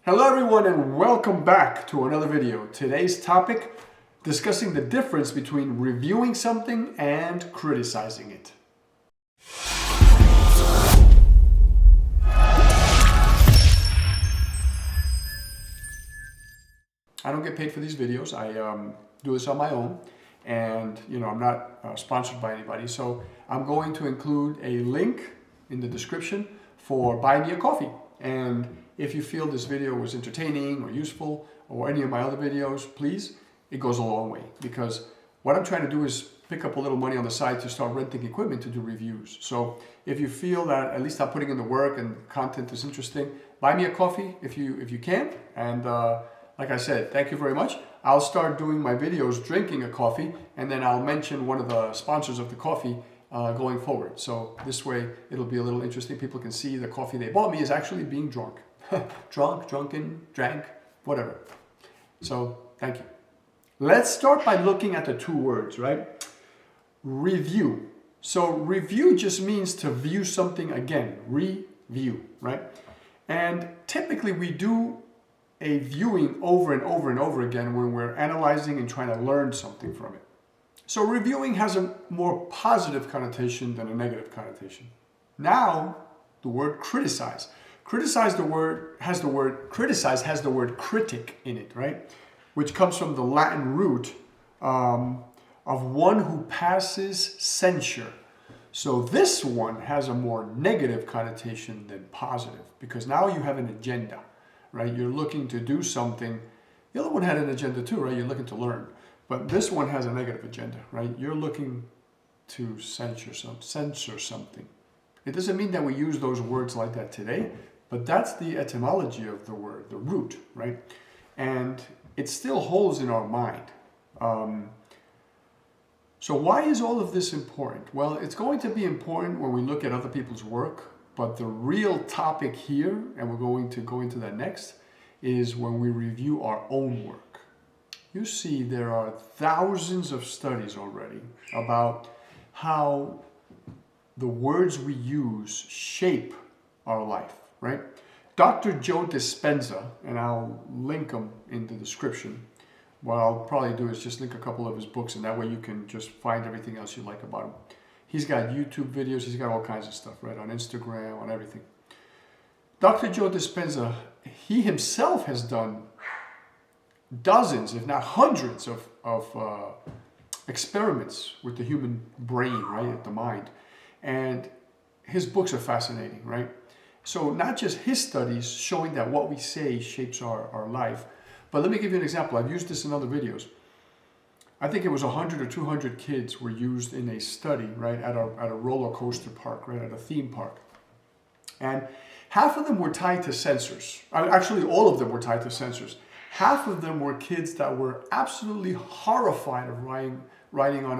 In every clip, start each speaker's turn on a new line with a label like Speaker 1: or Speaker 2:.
Speaker 1: Hello everyone and welcome back to another video. Today's topic, discussing the difference between reviewing something and criticizing it. I don't get paid for these videos. I do this on my own, and I'm not sponsored by anybody. So I'm going to include a link in the description for Buy Me a Coffee. And if you feel this video was entertaining or useful, or any of my other videos, please, it goes a long way, because what I'm trying to do is pick up a little money on the side to start renting equipment to do reviews. So if you feel that at least I'm putting in the work and content is interesting, buy me a coffee if you can. And like I said, thank you very much. I'll start doing my videos drinking a coffee, and then I'll mention one of the sponsors of the coffee going forward. So this way it'll be a little interesting. People can see the coffee they bought me is actually being drunk. Drunken, drank, whatever. So thank you. Let's start by looking at the two words, right? Review. So review just means to view something again. Review, right? And typically we do a viewing over and over and over again when we're analyzing and trying to learn something from it. So reviewing has a more positive connotation than a negative connotation. Now, the word criticize. Criticize has the word critic in it, right? Which comes from the Latin root of one who passes censure. So this one has a more negative connotation than positive, because now you have an agenda, right? You're looking to do something. The other one had an agenda too, right? You're looking to learn. But this one has a negative agenda, right? You're looking to censor something. It doesn't mean that we use those words like that today, but that's the etymology of the word, the root, right? And it still holds in our mind. So why is all of this important? Well, it's going to be important when we look at other people's work, but the real topic here, and we're going to go into that next, is when we review our own work. You see, there are thousands of studies already about how the words we use shape our life, right? Dr. Joe Dispenza, and I'll link him in the description. What I'll probably do is just link a couple of his books, and that way you can just find everything else you like about him. He's got YouTube videos, he's got all kinds of stuff, right? On Instagram, on everything. Dr. Joe Dispenza, he himself has done dozens, if not hundreds of experiments with the human brain, right, the mind. And his books are fascinating, right? So not just his studies showing that what we say shapes our life, but let me give you an example. I've used this in other videos. I think it was 100 or 200 kids were used in a study, right, at a roller coaster park, right, at a theme park. And half of them were tied to sensors. Actually, all of them were tied to sensors. Half of them were kids that were absolutely horrified of riding on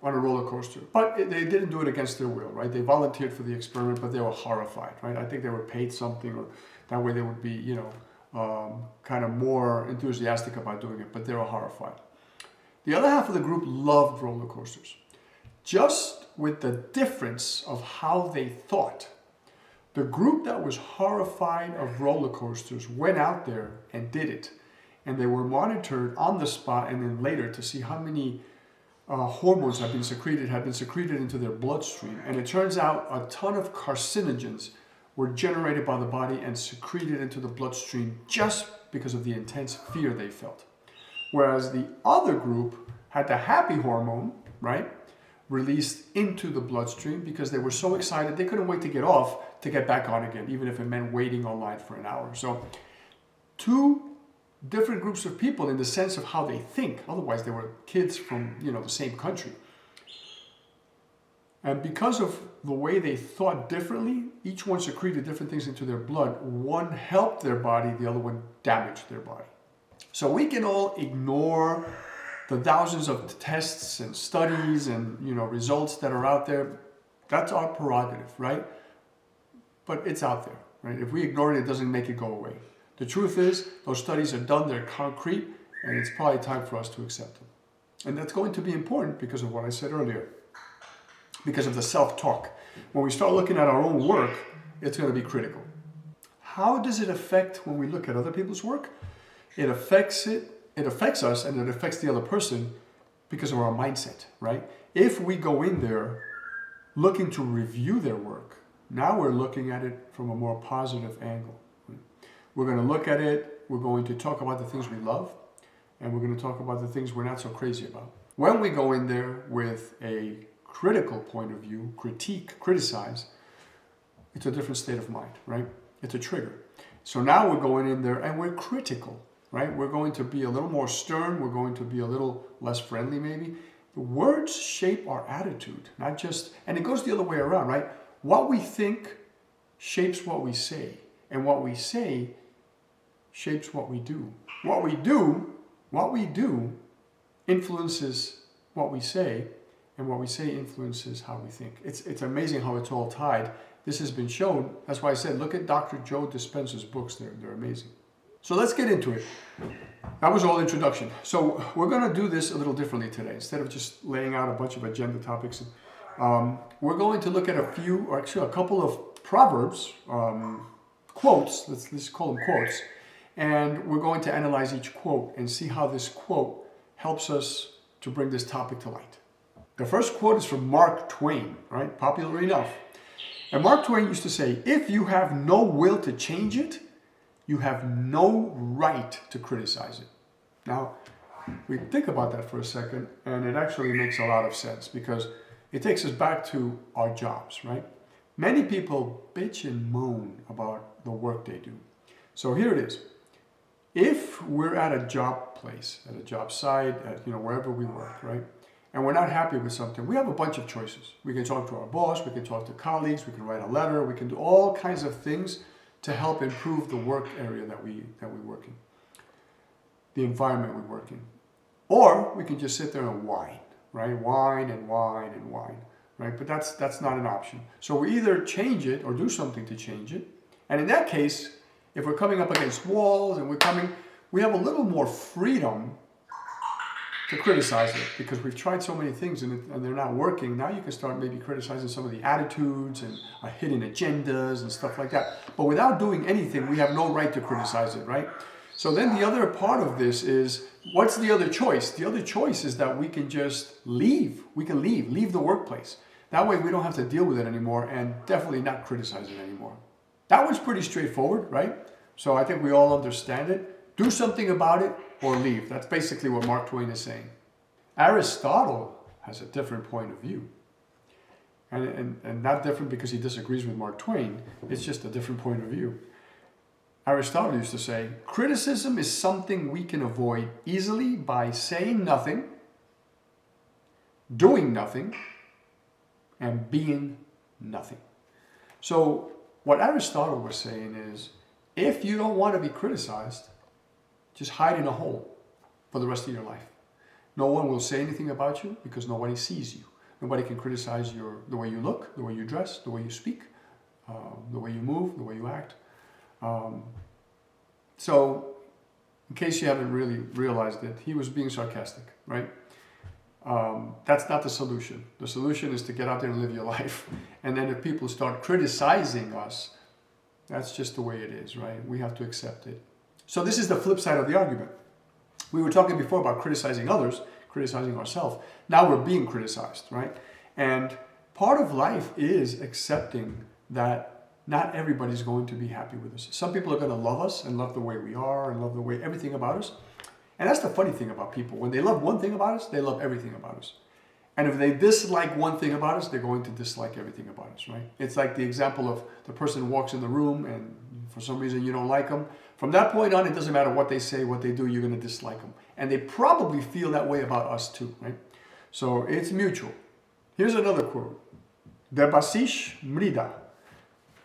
Speaker 1: a roller coaster. But they didn't do it against their will, right? They volunteered for the experiment, but they were horrified, right? I think they were paid something, or that way they would be, kind of more enthusiastic about doing it, but they were horrified. The other half of the group loved roller coasters, just with the difference of how they thought. The group that was horrified of roller coasters went out there and did it. And they were monitored on the spot and then later to see how many hormones had been secreted into their bloodstream. And it turns out a ton of carcinogens were generated by the body and secreted into the bloodstream just because of the intense fear they felt. Whereas the other group had the happy hormone, right, released into the bloodstream because they were so excited they couldn't wait to get off to get back on again, even if it meant waiting online for an hour. So two different groups of people in the sense of how they think. Otherwise, they were kids from the same country. And because of the way they thought differently, each one secreted different things into their blood. One helped their body, the other one damaged their body. So we can all ignore the thousands of tests and studies and results that are out there. That's our prerogative, right? But it's out there, right? If we ignore it, it doesn't make it go away. The truth is, those studies are done, they're concrete, and it's probably time for us to accept them. And that's going to be important because of what I said earlier, because of the self-talk. When we start looking at our own work, it's going to be critical. how does it affect when we look at other people's work? It affects us, and it affects the other person because of our mindset, right? If we go in there looking to review their work, now we're looking at it from a more positive angle. We're going to look at it, we're going to talk about the things we love, and we're going to talk about the things we're not so crazy about. When we go in there with a critical point of view, criticize, it's a different state of mind, right? It's a trigger. So now we're going in there and we're critical, right? We're going to be a little more stern. We're going to be a little less friendly, maybe. The words shape our attitude, not just, and it goes the other way around, right? What we think shapes what we say, and what we say shapes what we do. What we do influences what we say, and what we say influences how we think. It's amazing how it's all tied. This has been shown. That's why I said, look at Dr. Joe Dispenza's books. They're amazing. So let's get into it. That was all introduction. So we're going to do this a little differently today. Instead of just laying out a bunch of agenda topics, we're going to look at a couple of Proverbs, quotes, let's call them quotes, and we're going to analyze each quote and see how this quote helps us to bring this topic to light. The first quote is from Mark Twain, right? Popular enough. And Mark Twain used to say, if you have no will to change it, you have no right to criticize it. Now, we think about that for a second, and it actually makes a lot of sense because it takes us back to our jobs, right? Many people bitch and moan about the work they do. So here it is. If we're at a job place, at a job site, at wherever we work, right? And we're not happy with something, we have a bunch of choices. We can talk to our boss, we can talk to colleagues, we can write a letter, we can do all kinds of things to help improve the work area that we work in, the environment we work in. Or we can just sit there and whine, right? Whine and whine and whine, right? But that's not an option. So we either change it or do something to change it. And in that case, if we're coming up against walls and we have a little more freedom to criticize it because we've tried so many things and they're not working. Now you can start maybe criticizing some of the attitudes and hidden agendas and stuff like that. But without doing anything, we have no right to criticize it, right? So then the other part of this is, what's the other choice? The other choice is that we can just leave. We can leave the workplace. That way we don't have to deal with it anymore and definitely not criticize it anymore. That one's pretty straightforward, right? So I think we all understand it. Do something about it or leave. That's basically what Mark Twain is saying. Aristotle has a different point of view. And not different because he disagrees with Mark Twain. It's just a different point of view. Aristotle used to say, criticism is something we can avoid easily by saying nothing, doing nothing, and being nothing. So what Aristotle was saying is, if you don't want to be criticized, just hide in a hole for the rest of your life. No one will say anything about you because nobody sees you. Nobody can criticize the way you look, the way you dress, the way you speak, the way you move, the way you act. So, in case you haven't really realized it, he was being sarcastic, right? That's not the solution. The solution is to get out there and live your life. And then if people start criticizing us, that's just the way it is, right? We have to accept it. So this is the flip side of the argument. We were talking before about criticizing others, criticizing ourselves. Now we're being criticized, right? And part of life is accepting that not everybody's going to be happy with us. Some people are going to love us and love the way we are and love the way everything about us. And that's the funny thing about people. When they love one thing about us, they love everything about us. And if they dislike one thing about us, they're going to dislike everything about us, right? It's like the example of the person who walks in the room and for some reason you don't like them. From that point on, it doesn't matter what they say, what they do, you're going to dislike them. And they probably feel that way about us too, right? So it's mutual. Here's another quote. Debasish Mrida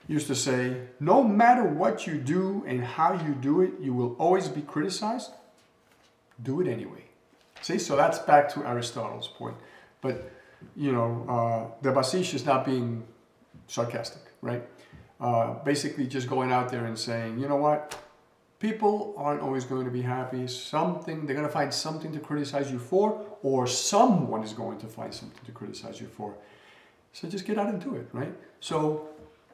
Speaker 1: used to say, no matter what you do and how you do it, you will always be criticized. Do it anyway. See, so that's back to Aristotle's point. But, Debasish is not being sarcastic, right? Basically just going out there and saying, you know what? People aren't always going to be happy. They're going to find something to criticize you for, or someone is going to find something to criticize you for. So just get out and do it, right? So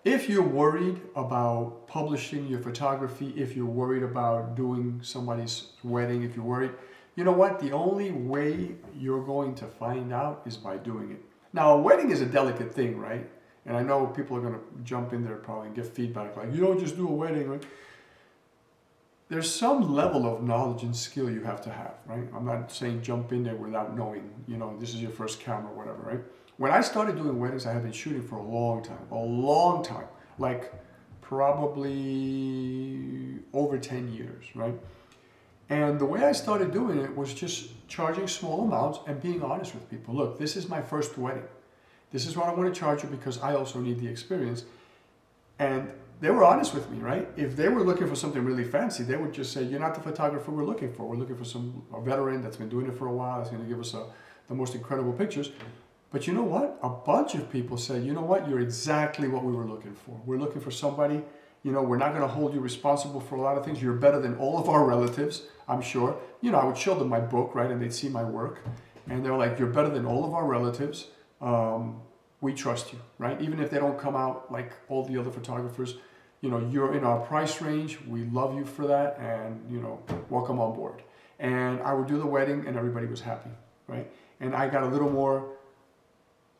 Speaker 1: if you're worried about publishing your photography, if you're worried about doing somebody's wedding, if you're worried, you know what? The only way you're going to find out is by doing it. Now, a wedding is a delicate thing, right? And I know people are going to jump in there probably and give feedback like, you don't just do a wedding, right? There's some level of knowledge and skill you have to have, right? I'm not saying jump in there without knowing, you know, this is your first camera or whatever, right? When I started doing weddings, I had been shooting for a long time, like probably over 10 years, right? And the way I started doing it was just charging small amounts and being honest with people. Look, this is my first wedding. This is what I want to charge you because I also need the experience. And they were honest with me, right? If they were looking for something really fancy, they would just say, you're not the photographer we're looking for. We're looking for a veteran that's been doing it for a while, that's going to give us the most incredible pictures. But you know what? A bunch of people said, you know what? You're exactly what we were looking for. We're looking for somebody, you know, we're not going to hold you responsible for a lot of things. You're better than all of our relatives, I'm sure. You know, I would show them my book, right? And they'd see my work. And they're like, you're better than all of our relatives. We trust you, right? Even if they don't come out like all the other photographers, you know, you're in our price range. We love you for that. And, you know, welcome on board. And I would do the wedding and everybody was happy, right? And I got a little more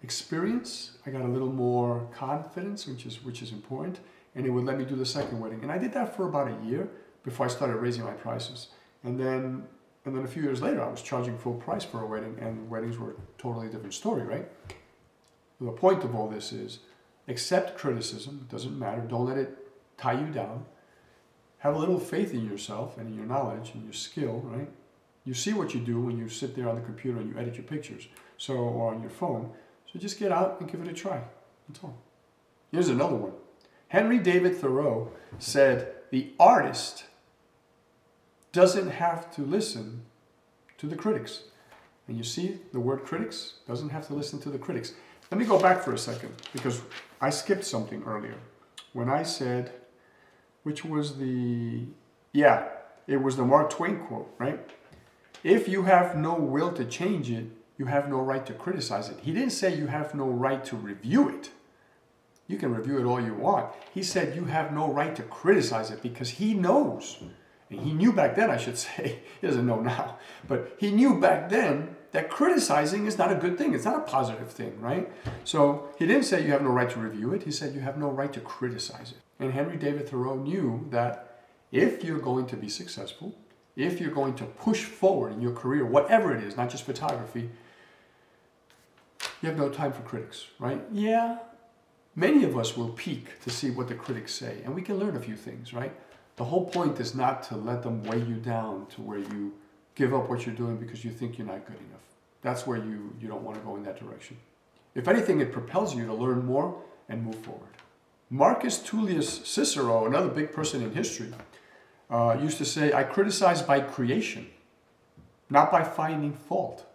Speaker 1: experience. I got a little more confidence, which is important. And it would let me do the second wedding. And I did that for about a year before I started raising my prices. And then a few years later, I was charging full price for a wedding, and weddings were a totally different story, right? The point of all this is accept criticism. It doesn't matter. Don't let it tie you down. Have a little faith in yourself and in your knowledge and your skill, right? You see what you do when you sit there on the computer and you edit your pictures, or on your phone. So just get out and give it a try. That's all. Here's another one. Henry David Thoreau said, the artist doesn't have to listen to the critics. And you see the word critics, doesn't have to listen to the critics. Let me go back for a second because I skipped something earlier. When I said, it was the Mark Twain quote, right? If you have no will to change it, you have no right to criticize it. He didn't say you have no right to review it. You can review it all you want. He said you have no right to criticize it because he knows, and he knew back then, I should say, he doesn't know now, but he knew back then that criticizing is not a good thing. It's not a positive thing, right? So he didn't say you have no right to review it. He said you have no right to criticize it. And Henry David Thoreau knew that if you're going to be successful, if you're going to push forward in your career, whatever it is, not just photography, you have no time for critics, right? Yeah, many of us will peek to see what the critics say, and we can learn a few things, right? The whole point is not to let them weigh you down to where you give up what you're doing because you think you're not good enough. That's where you don't want to go in that direction. If anything, it propels you to learn more and move forward. Marcus Tullius Cicero, another big person in history, used to say, I criticize by creation, not by finding fault.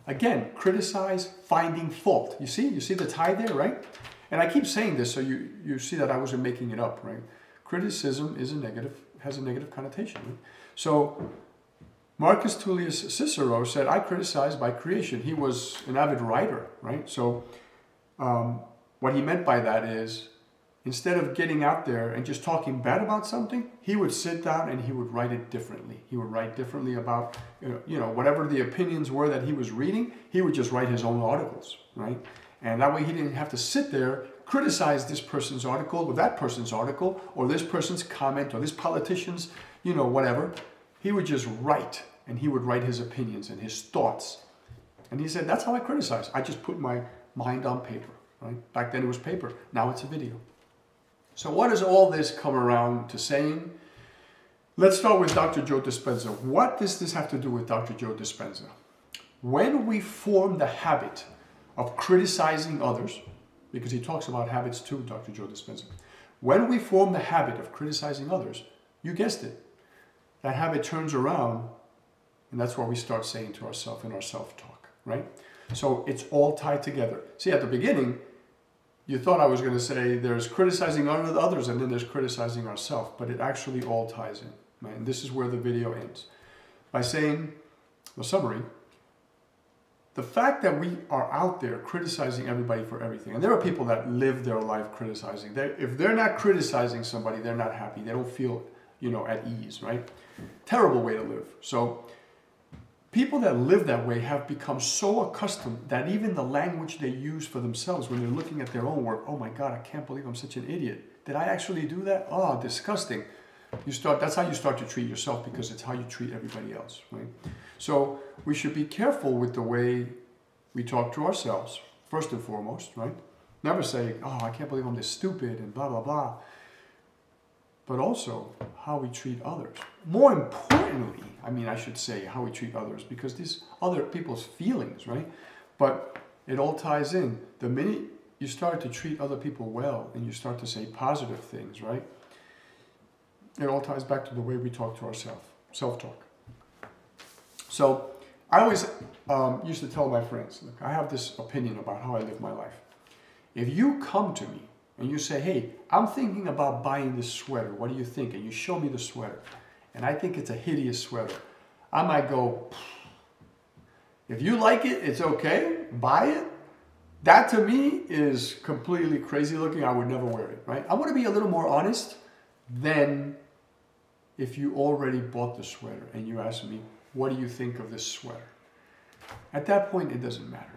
Speaker 1: Again, criticize finding fault. You see the tie there, right? And I keep saying this so you see that I wasn't making it up, right? Criticism has a negative connotation. Right? So Marcus Tullius Cicero said, I criticize by creation. He was an avid writer, right? So what he meant by that is, instead of getting out there and just talking bad about something, he would sit down and he would write it differently. He would write differently about, whatever the opinions were that he was reading, he would just write his own articles, right? And that way he didn't have to sit there, criticize this person's article or that person's article or this person's comment or this politician's, whatever. He would just write, and he would write his opinions and his thoughts. And he said, that's how I criticize. I just put my mind on paper, right? Back then it was paper. Now it's a video. So what does all this come around to saying? Let's start with Dr. Joe Dispenza. What does this have to do with Dr. Joe Dispenza? When we form the habit of criticizing others, because he talks about habits too, Dr. Joe Dispenza. When we form the habit of criticizing others, you guessed it, that habit turns around, and that's what we start saying to ourselves in our self-talk, right? So it's all tied together. See, at the beginning, you thought I was going to say there's criticizing others and then there's criticizing ourselves, but it actually all ties in, right? And this is where the video ends. By saying, the summary, the fact that we are out there criticizing everybody for everything, and there are people that live their life criticizing. If they're not criticizing somebody, they're not happy. They don't feel, at ease, right? Terrible way to live. So people that live that way have become so accustomed that even the language they use for themselves when they're looking at their own work, oh my God, I can't believe I'm such an idiot. Did I actually do that? Oh, disgusting. That's how you start to treat yourself, because it's how you treat everybody else, right? So we should be careful with the way we talk to ourselves, first and foremost, right? Never say, oh, I can't believe I'm this stupid and blah, blah, blah. But also how we treat others. More importantly, I should say how we treat others, because these other people's feelings, right? But it all ties in. The minute you start to treat other people well and you start to say positive things, right? It all ties back to the way we talk to ourselves, self-talk. So I always used to tell my friends, look, I have this opinion about how I live my life. If you come to me and you say, hey, I'm thinking about buying this sweater, what do you think? And you show me the sweater, and I think it's a hideous sweater, I might go, if you like it, it's okay, buy it. That to me is completely crazy looking. I would never wear it, right? I want to be a little more honest than if you already bought the sweater and you ask me, what do you think of this sweater? At that point, it doesn't matter.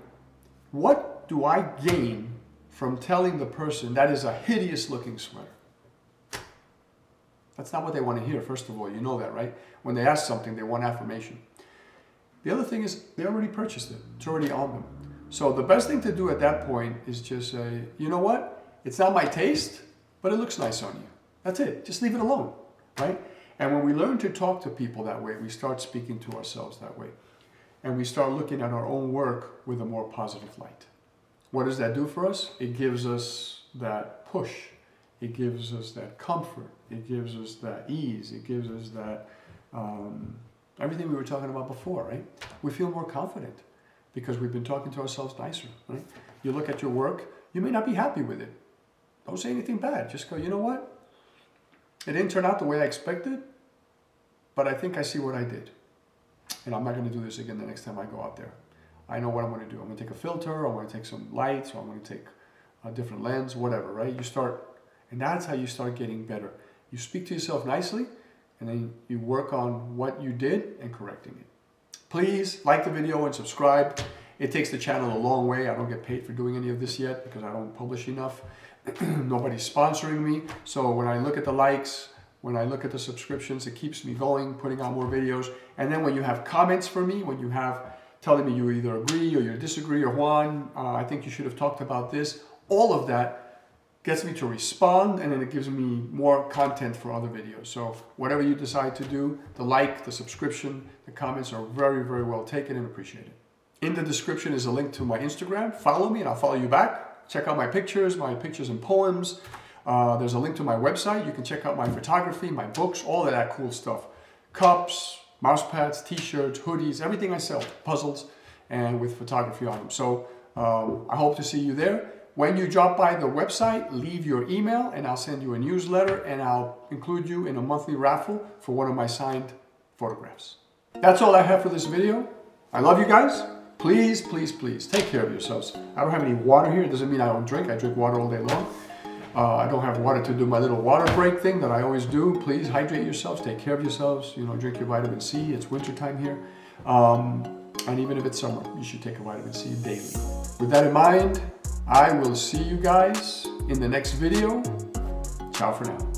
Speaker 1: What do I gain from telling the person that is a hideous looking sweater? That's not what they want to hear, first of all. You know that, right? When they ask something, they want affirmation. The other thing is they already purchased it. It's already on them. So the best thing to do at that point is just say, you know what? It's not my taste, but it looks nice on you. That's it. Just leave it alone, right? And when we learn to talk to people that way, we start speaking to ourselves that way. And we start looking at our own work with a more positive light. What does that do for us? It gives us that push. It gives us that comfort. It gives us that ease. It gives us that everything we were talking about before, right? We feel more confident because we've been talking to ourselves nicer, right? You look at your work, you may not be happy with it. Don't say anything bad. Just go, you know what? It didn't turn out the way I expected, but I think I see what I did. And I'm not going to do this again the next time I go out there. I know what I'm going to do. I'm going to take a filter, I'm going to take some lights, or I'm going to take a different lens, whatever, right? You start, and that's how you start getting better. You speak to yourself nicely, and then you work on what you did and correcting it. Please like the video and subscribe. It takes the channel a long way. I don't get paid for doing any of this yet because I don't publish enough. Nobody's sponsoring me. So when I look at the likes, when I look at the subscriptions, it keeps me going, putting out more videos. And then when you have comments from me, when you have telling me you either agree or you disagree, or Juan, I think you should have talked about this, all of that gets me to respond, and then it gives me more content for other videos. So whatever you decide to do, the like, the subscription, the comments are very, very well taken and appreciated. In the description is a link to my Instagram. Follow me and I'll follow you back. Check out my pictures and poems. There's a link to my website. You can check out my photography, my books, all of that cool stuff. Cups, mouse pads, t-shirts, hoodies, everything I sell, puzzles, and with photography on them. So I hope to see you there. When you drop by the website, leave your email and I'll send you a newsletter, and I'll include you in a monthly raffle for one of my signed photographs. That's all I have for this video. I love you guys. Please, please, please take care of yourselves. I don't have any water here. It doesn't mean I don't drink. I drink water all day long. I don't have water to do my little water break thing that I always do. Please hydrate yourselves. Take care of yourselves. Drink your vitamin C. It's winter time here. And even if it's summer, you should take a vitamin C daily. With that in mind, I will see you guys in the next video. Ciao for now.